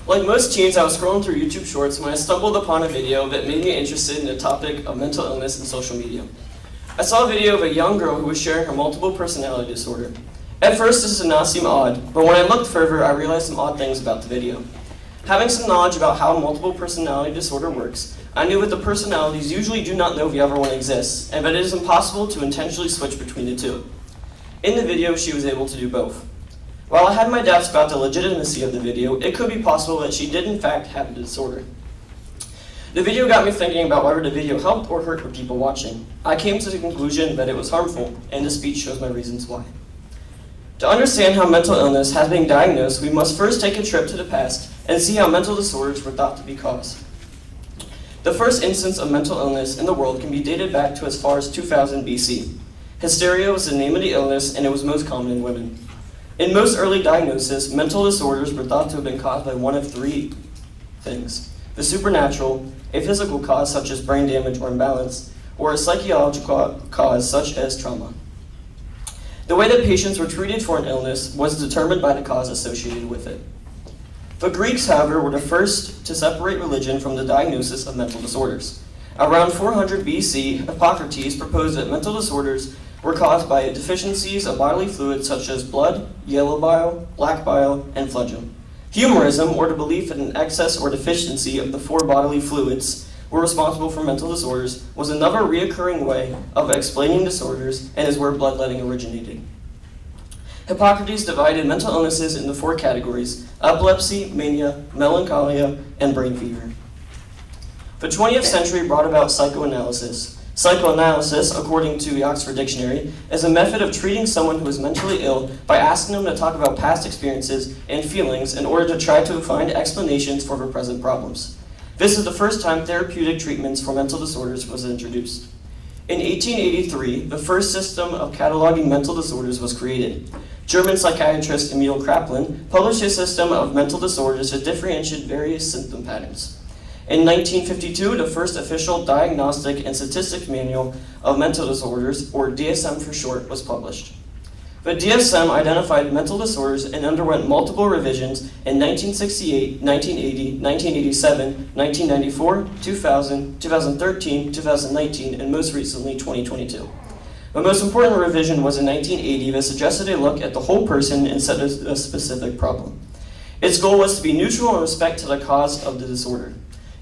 Like most teens, I was scrolling through YouTube Shorts when I stumbled upon a video that made me interested in the topic of mental illness and social media. I saw a video of a young girl who was sharing her multiple personality disorder. At first, this did not seem odd, but when I looked further, I realized some odd things about the video. Having some knowledge about how multiple personality disorder works, I knew that the personalities usually do not know the other one exists, and that it is impossible to intentionally switch between the two. In the video, she was able to do both. While I had my doubts about the legitimacy of the video, it could be possible that she did in fact have the disorder. The video got me thinking about whether the video helped or hurt the people watching. I came to the conclusion that it was harmful, and this speech shows my reasons why. To understand how mental illness has been diagnosed, we must first take a trip to the past and see how mental disorders were thought to be caused. The first instance of mental illness in the world can be dated back to as far as 2000 BC. Hysteria was the name of the illness, and it was most common in women. In most early diagnoses, mental disorders were thought to have been caused by one of three things: the supernatural, a physical cause such as brain damage or imbalance, or a psychological cause such as trauma. The way that patients were treated for an illness was determined by the cause associated with it. The Greeks, however, were the first to separate religion from the diagnosis of mental disorders. Around 400 BC, Hippocrates proposed that mental disorders were caused by deficiencies of bodily fluids such as blood, yellow bile, black bile, and phlegm. Humorism, or the belief that an excess or deficiency of the four bodily fluids were responsible for mental disorders, was another reoccurring way of explaining disorders and is where bloodletting originated. Hippocrates divided mental illnesses into four categories: epilepsy, mania, melancholia, and brain fever. The 20th century brought about psychoanalysis. Psychoanalysis, according to the Oxford Dictionary, is a method of treating someone who is mentally ill by asking them to talk about past experiences and feelings in order to try to find explanations for their present problems. This is the first time therapeutic treatments for mental disorders was introduced. In 1883, the first system of cataloging mental disorders was created. German psychiatrist Emil Kraepelin published a system of mental disorders that differentiated various symptom patterns. In 1952, the first official Diagnostic and Statistics Manual of Mental Disorders, or DSM for short, was published. The DSM identified mental disorders and underwent multiple revisions in 1968, 1980, 1987, 1994, 2000, 2013, 2019, and most recently 2022. The most important revision was in 1980 that suggested a look at the whole person instead of a specific problem. Its goal was to be neutral in respect to the cause of the disorder.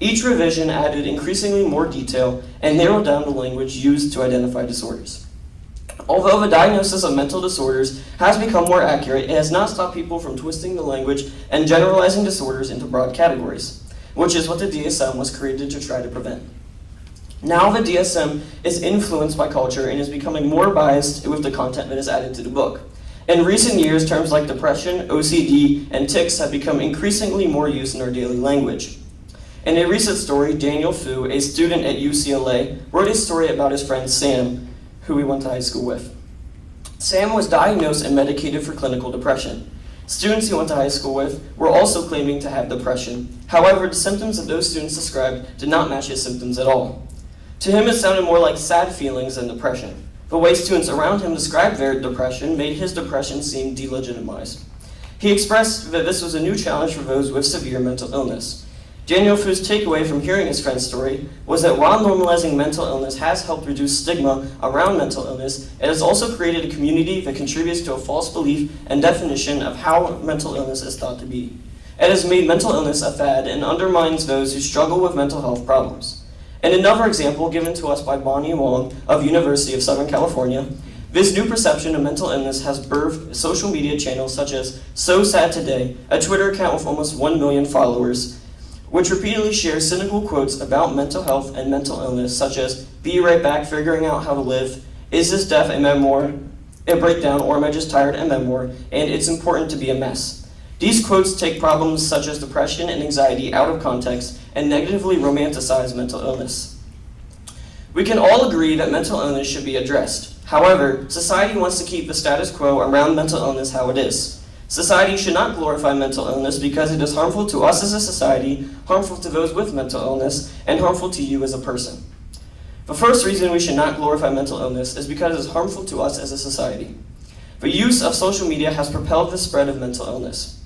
Each revision added increasingly more detail and narrowed down the language used to identify disorders. Although the diagnosis of mental disorders has become more accurate, it has not stopped people from twisting the language and generalizing disorders into broad categories, which is what the DSM was created to try to prevent. Now the DSM is influenced by culture and is becoming more biased with the content that is added to the book. In recent years, terms like depression, OCD, and tics have become increasingly more used in our daily language. In a recent story, Daniel Fu, a student at UCLA, wrote a story about his friend Sam, who he went to high school with. Sam was diagnosed and medicated for clinical depression. Students he went to high school with were also claiming to have depression. However, the symptoms that those students described did not match his symptoms at all. To him, it sounded more like sad feelings than depression. The way students around him described their depression made his depression seem delegitimized. He expressed that this was a new challenge for those with severe mental illness. Daniel Fu's takeaway from hearing his friend's story was that while normalizing mental illness has helped reduce stigma around mental illness, it has also created a community that contributes to a false belief and definition of how mental illness is thought to be. It has made mental illness a fad and undermines those who struggle with mental health problems. In another example given to us by Bonnie Wong of University of Southern California, this new perception of mental illness has birthed social media channels such as So Sad Today, a Twitter account with almost 1 million followers, which repeatedly shares cynical quotes about mental health and mental illness, such as, "Be right back figuring out how to live," "Is this death a memoir, a breakdown, or am I just tired, a memoir," and "It's important to be a mess." These quotes take problems such as depression and anxiety out of context and negatively romanticize mental illness. We can all agree that mental illness should be addressed. However, society wants to keep the status quo around mental illness how it is. Society should not glorify mental illness because it is harmful to us as a society, harmful to those with mental illness, and harmful to you as a person. The first reason we should not glorify mental illness is because it is harmful to us as a society. The use of social media has propelled the spread of mental illness.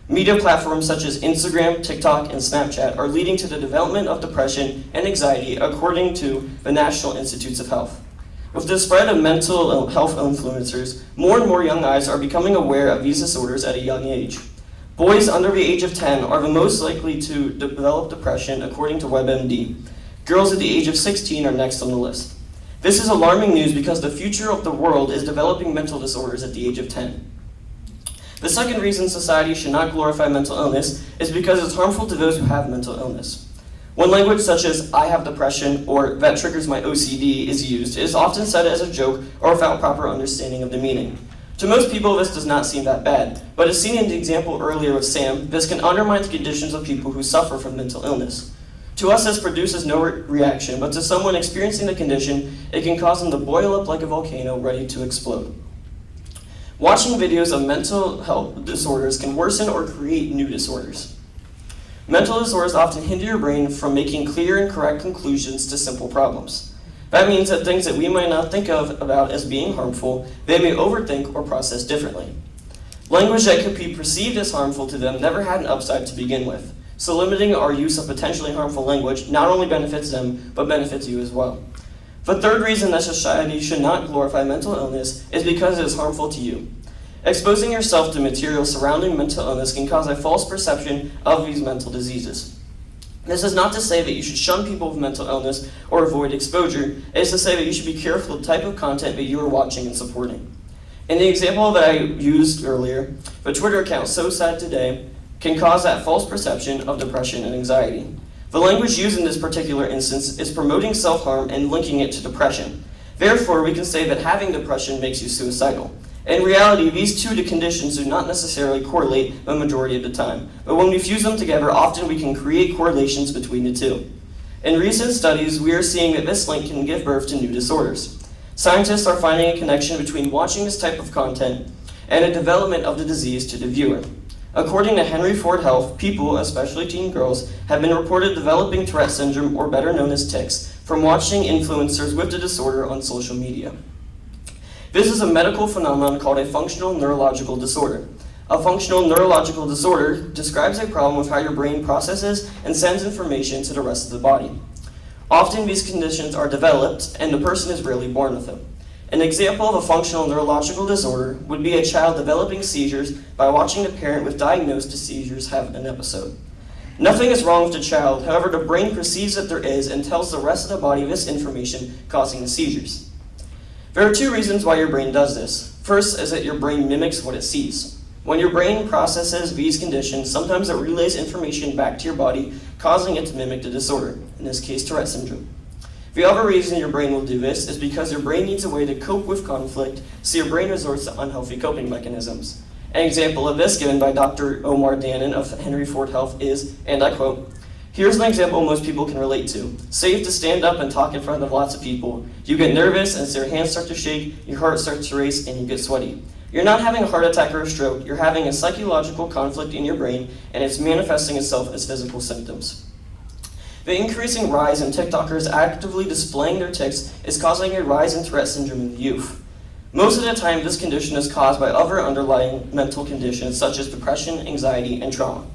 Media platforms such as Instagram, TikTok, and Snapchat are leading to the development of depression and anxiety, according to the National Institutes of Health. With the spread of mental health influencers, more and more young eyes are becoming aware of these disorders at a young age. Boys under the age of 10 are the most likely to develop depression, according to WebMD. Girls at the age of 16 are next on the list. This is alarming news because the future of the world is developing mental disorders at the age of 10. The second reason society should not glorify mental illness is because it's harmful to those who have mental illness. When language such as "I have depression" or "that triggers my OCD" is used, it is often said as a joke or without proper understanding of the meaning. To most people, this does not seem that bad, but as seen in the example earlier with Sam, this can undermine the conditions of people who suffer from mental illness. To us, this produces no reaction, but to someone experiencing the condition, it can cause them to boil up like a volcano ready to explode. Watching videos of mental health disorders can worsen or create new disorders. Mental disorders often hinder your brain from making clear and correct conclusions to simple problems. That means that things that we might not think of about as being harmful, they may overthink or process differently. Language that could be perceived as harmful to them never had an upside to begin with, so limiting our use of potentially harmful language not only benefits them, but benefits you as well. The third reason that society should not glorify mental illness is because it is harmful to you. Exposing yourself to material surrounding mental illness can cause a false perception of these mental diseases. This is not to say that you should shun people with mental illness or avoid exposure. It is to say that you should be careful of the type of content that you are watching and supporting. In the example that I used earlier, the Twitter account So Sad Today can cause that false perception of depression and anxiety. The language used in this particular instance is promoting self-harm and linking it to depression. Therefore, we can say that having depression makes you suicidal. In reality, these two conditions do not necessarily correlate the majority of the time, but when we fuse them together, often we can create correlations between the two. In recent studies, we are seeing that this link can give birth to new disorders. Scientists are finding a connection between watching this type of content and a development of the disease to the viewer. According to Henry Ford Health, people, especially teen girls, have been reported developing Tourette syndrome, or better known as tics, from watching influencers with the disorder on social media. This is a medical phenomenon called a functional neurological disorder. A functional neurological disorder describes a problem with how your brain processes and sends information to the rest of the body. Often these conditions are developed, and the person is rarely born with them. An example of a functional neurological disorder would be a child developing seizures by watching a parent with diagnosed seizures have an episode. Nothing is wrong with the child, however, the brain perceives that there is and tells the rest of the body this information, causing the seizures. There are two reasons why your brain does this. First is that your brain mimics what it sees. When your brain processes these conditions, sometimes it relays information back to your body, causing it to mimic the disorder, in this case Tourette syndrome. The other reason your brain will do this is because your brain needs a way to cope with conflict, so your brain resorts to unhealthy coping mechanisms. An example of this given by Dr. Omar Dannon of Henry Ford Health is, and I quote, "Here's an example most people can relate to. Say you have to stand up and talk in front of lots of people. You get nervous, and so your hands start to shake, your heart starts to race, and you get sweaty. You're not having a heart attack or a stroke, you're having a psychological conflict in your brain, and it's manifesting itself as physical symptoms." The increasing rise in TikTokers actively displaying their tics is causing a rise in Tourette syndrome in the youth. Most of the time, this condition is caused by other underlying mental conditions such as depression, anxiety, and trauma.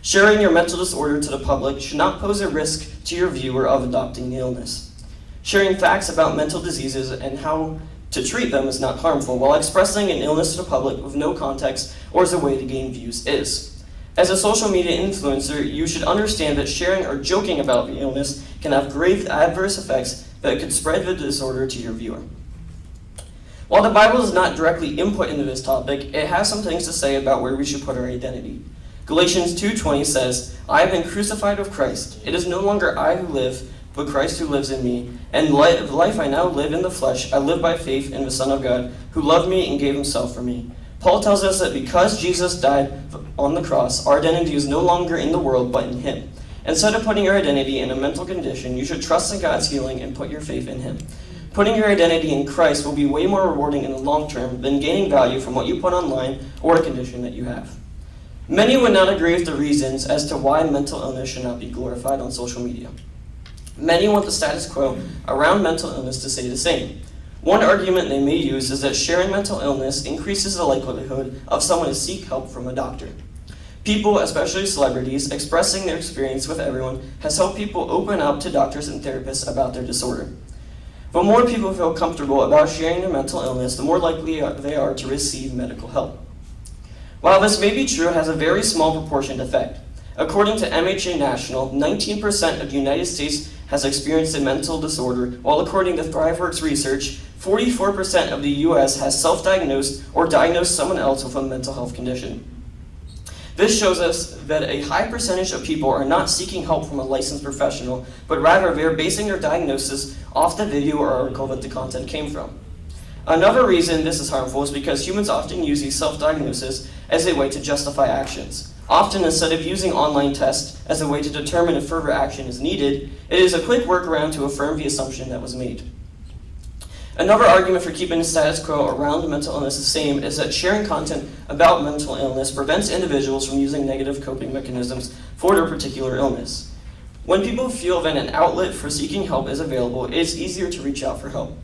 Sharing your mental disorder to the public should not pose a risk to your viewer of adopting the illness. Sharing facts about mental diseases and how to treat them is not harmful, while expressing an illness to the public with no context or as a way to gain views is. As a social media influencer, you should understand that sharing or joking about the illness can have grave adverse effects that could spread the disorder to your viewer. While the Bible does not directly input into this topic, it has some things to say about where we should put our identity. Galatians 2:20 says, "I have been crucified with Christ. It is no longer I who live, but Christ who lives in me. And the life I now live in the flesh, I live by faith in the Son of God, who loved me and gave himself for me." Paul tells us that because Jesus died on the cross, our identity is no longer in the world, but in him. Instead of putting your identity in a mental condition, you should trust in God's healing and put your faith in him. Putting your identity in Christ will be way more rewarding in the long term than gaining value from what you put online or a condition that you have. Many would not agree with the reasons as to why mental illness should not be glorified on social media. Many want the status quo around mental illness to stay the same. One argument they may use is that sharing mental illness increases the likelihood of someone to seek help from a doctor. People, especially celebrities, expressing their experience with everyone has helped people open up to doctors and therapists about their disorder. The more people feel comfortable about sharing their mental illness, the more likely they are to receive medical help. While this may be true, it has a very small proportioned effect. According to MHA National, 19% of the United States has experienced a mental disorder, while according to ThriveWorks research, 44% of the US has self-diagnosed or diagnosed someone else with a mental health condition. This shows us that a high percentage of people are not seeking help from a licensed professional, but rather they are basing their diagnosis off the video or article that the content came from. Another reason this is harmful is because humans often use these self-diagnosis as a way to justify actions. Often, instead of using online tests as a way to determine if further action is needed, it is a quick workaround to affirm the assumption that was made. Another argument for keeping the status quo around mental illness the same is that sharing content about mental illness prevents individuals from using negative coping mechanisms for their particular illness. When people feel that an outlet for seeking help is available, it is easier to reach out for help.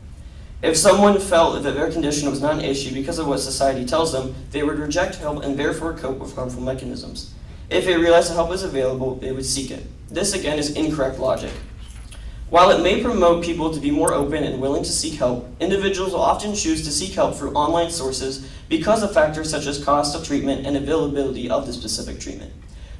If someone felt that their condition was not an issue because of what society tells them, they would reject help and therefore cope with harmful mechanisms. If they realized that help was available, they would seek it. This again is incorrect logic. While it may promote people to be more open and willing to seek help, individuals will often choose to seek help through online sources because of factors such as cost of treatment and availability of the specific treatment.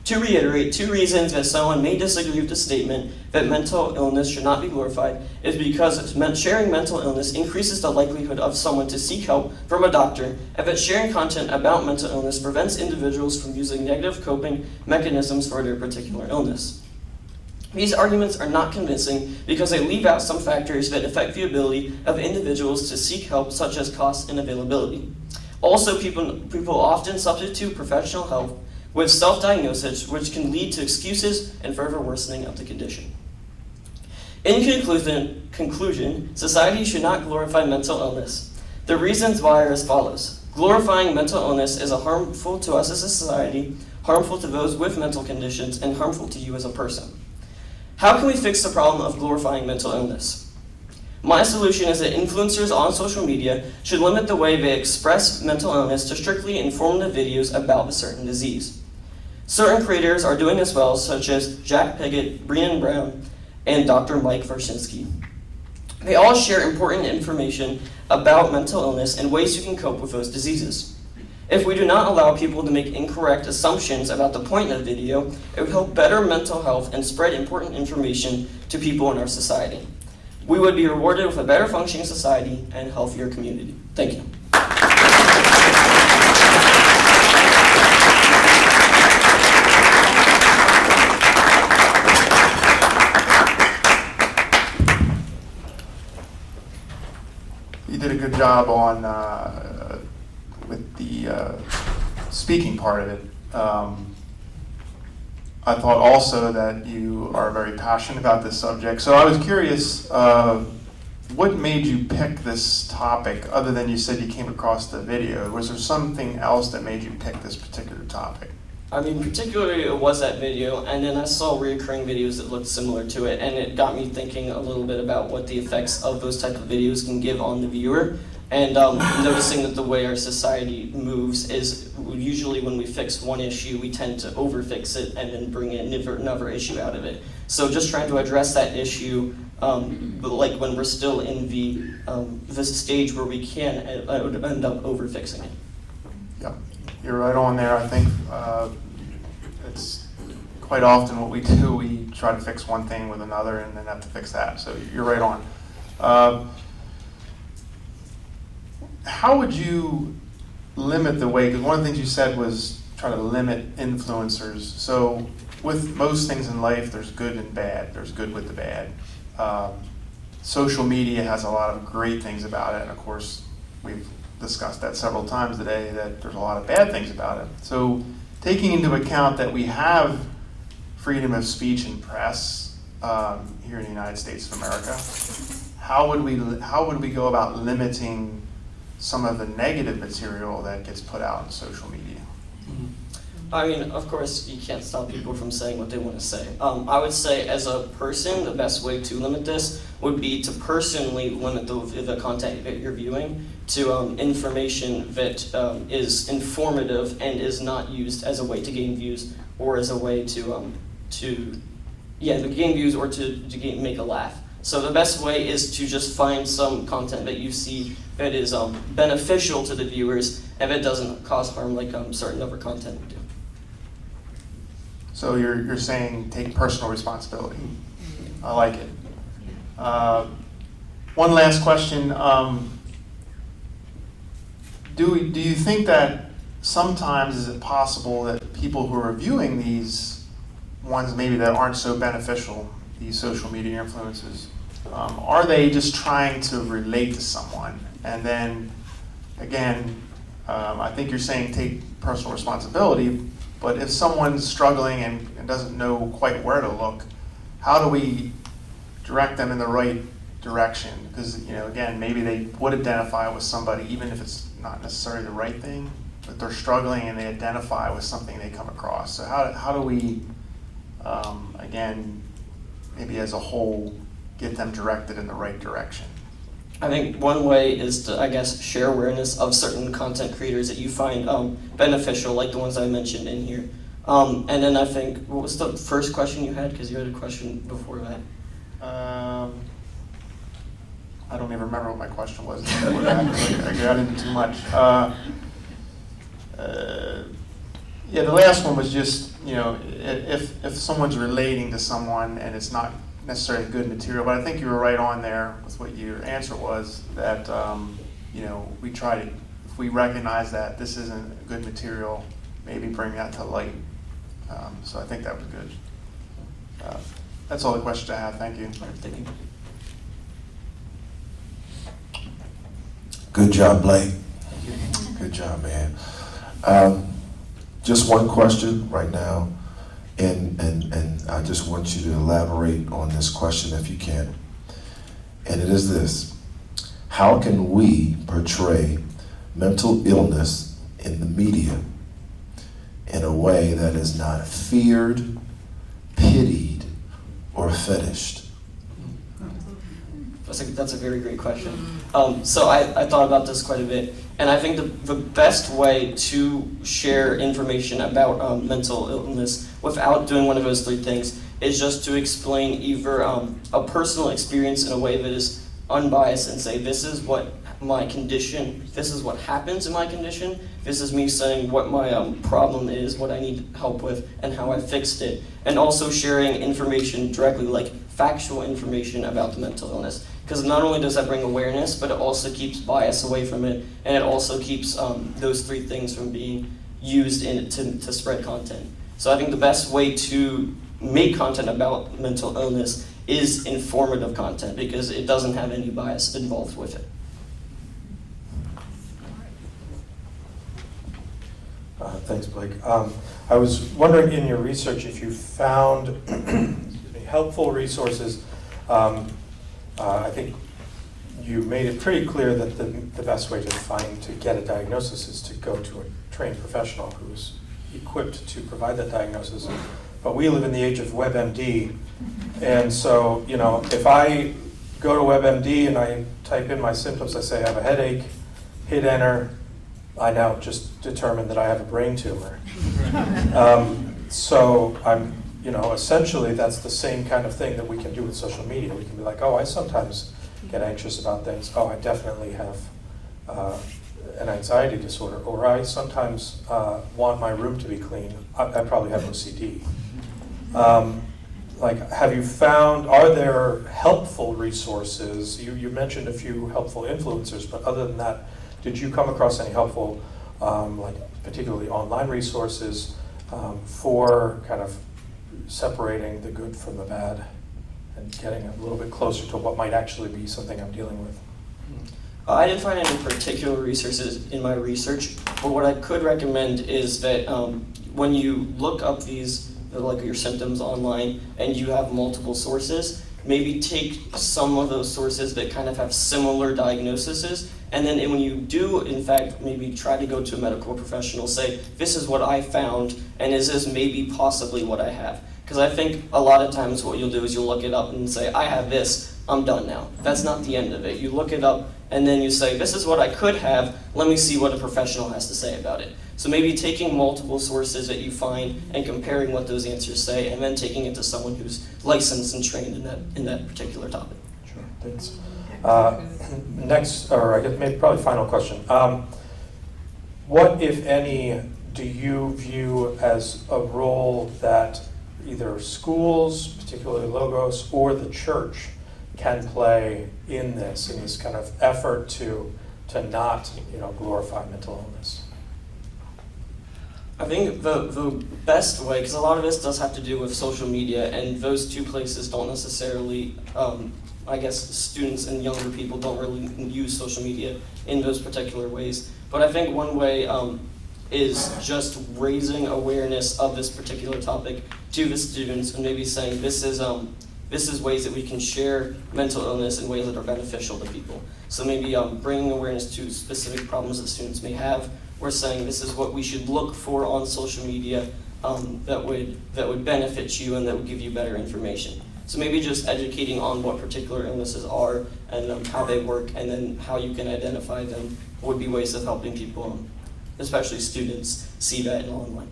To reiterate, 2 reasons that someone may disagree with the statement that mental illness should not be glorified is because sharing mental illness increases the likelihood of someone to seek help from a doctor, and that sharing content about mental illness prevents individuals from using negative coping mechanisms for their particular illness. These arguments are not convincing because they leave out some factors that affect the ability of individuals to seek help, such as cost and availability. Also, people often substitute professional help with self-diagnosis, which can lead to excuses and further worsening of the condition. In conclusion, society should not glorify mental illness. The reasons why are as follows. Glorifying mental illness is harmful to us as a society, harmful to those with mental conditions, and harmful to you as a person. How can we fix the problem of glorifying mental illness? My solution is that influencers on social media should limit the way they express mental illness to strictly informative videos about a certain disease. Certain creators are doing this well, such as Jack Piggott, Brené Brown, and Dr. Mike Varshinsky. They all share important information about mental illness and ways you can cope with those diseases. If we do not allow people to make incorrect assumptions about the point of the video, it would help better mental health and spread important information to people in our society. We would be rewarded with a better functioning society and healthier community. Thank you. You did a good job on with the speaking part of it. I thought also that you are very passionate about this subject. So I was curious, what made you pick this topic, other than you said you came across the video? Was there something else that made you pick this particular topic? I mean, particularly it was that video, and then I saw recurring videos that looked similar to it, and it got me thinking a little bit about what the effects of those type of videos can give on the viewer. And noticing that the way our society moves is usually when we fix one issue, we tend to overfix it and then bring in another issue out of it. So just trying to address that issue, but like when we're still in the stage where we can end up overfixing it. Yeah, you're right on there. I think it's quite often what we do. We try to fix one thing with another and then have to fix that. So you're right on. How would you limit the way, because one of the things you said was try to limit influencers. So with most things in life, there's good and bad. There's good with the bad. Social media has a lot of great things about it, and of course, we've discussed that several times today, that there's a lot of bad things about it. So taking into account that we have freedom of speech and press here in the United States of America, how would we go about limiting some of the negative material that gets put out on social media? I mean, of course, you can't stop people from saying what they want to say. I would say, as a person, the best way to limit this would be to personally limit the content that you're viewing to information that is informative and is not used as a way to gain views or as a way to gain views or to make a laugh. So the best way is to just find some content that you see that is beneficial to the viewers and that doesn't cause harm like certain other content would do. So you're saying take personal responsibility. I like it. One last question. Do you think that sometimes is it possible that people who are viewing these ones maybe that aren't so beneficial, these social media influences, are they just trying to relate to someone? And then, again, I think you're saying take personal responsibility, but if someone's struggling and doesn't know quite where to look, how do we direct them in the right direction? Because, again, maybe they would identify with somebody, even if it's not necessarily the right thing, but they're struggling and they identify with something they come across. So how do we, again, maybe as a whole, get them directed in the right direction? I think one way is to, I guess, share awareness of certain content creators that you find beneficial, like the ones I mentioned in here. And then I think, what was the first question you had? Because you had a question before that. I don't even remember what my question was. I got into too much. Yeah, the last one was just, if someone's relating to someone and it's not necessarily good material, but I think you were right on there with what your answer was, that we try to, if we recognize that this isn't good material, maybe bring that to light. So I think that was good. That's all the questions I have. Thank you. Thank you. Good job, Blake. Good job, man. Just one question right now, and I just want you to elaborate on this question if you can. And it is this: how can we portray mental illness in the media in a way that is not feared, pitied, or fetished? That's a very great question. So I thought about this quite a bit, and I think the best way to share information about mental illness without doing one of those three things is just to explain either a personal experience in a way that is unbiased and say, this is what my condition, this is what happens in my condition, this is me saying what my problem is, what I need help with, and how I fixed it. And also sharing information directly, like factual information about the mental illness. Because not only does that bring awareness, but it also keeps bias away from it, and it also keeps those three things from being used to spread content. So I think the best way to make content about mental illness is informative content, because it doesn't have any bias involved with it. Thanks, Blake. I was wondering in your research if you found helpful resources. I think you made it pretty clear that the best way to get a diagnosis is to go to a trained professional who's equipped to provide that diagnosis. But we live in the age of WebMD, and so if I go to WebMD and I type in my symptoms, I say I have a headache, hit enter, I now just determined that I have a brain tumor. So I'm, essentially that's the same kind of thing that we can do with social media. We can be like, oh, I sometimes get anxious about things. Oh, I definitely have an anxiety disorder. Or I sometimes want my room to be clean. I probably have OCD. Have you found, are there helpful resources? You mentioned a few helpful influencers, but other than that, did you come across any helpful, particularly online resources for kind of separating the good from the bad and getting a little bit closer to what might actually be something I'm dealing with? I didn't find any particular resources in my research, but what I could recommend is that when you look up these, like your symptoms online, and you have multiple sources, maybe take some of those sources that kind of have similar diagnoses, and then when you do, in fact, maybe try to go to a medical professional, say, this is what I found, and is this maybe possibly what I have? Because I think a lot of times what you'll do is you'll look it up and say, I have this, I'm done now. That's not the end of it. You look it up, and then you say, this is what I could have, let me see what a professional has to say about it. So maybe taking multiple sources that you find and comparing what those answers say, and then taking it to someone who's licensed and trained in that particular topic. Sure, thanks. Next, or I guess maybe probably final question. What, if any, do you view as a role that either schools, particularly Logos, or the church can play in this kind of effort to not, glorify mental illness? I think the best way, because a lot of this does have to do with social media, and those two places don't necessarily, I guess students and younger people don't really use social media in those particular ways. But I think one way is just raising awareness of this particular topic to the students, and maybe saying this is ways that we can share mental illness in ways that are beneficial to people. So maybe bringing awareness to specific problems that students may have. We're saying this is what we should look for on social media that would benefit you and that would give you better information. So maybe just educating on what particular illnesses are and how they work, and then how you can identify them would be ways of helping people, especially students, see that in online.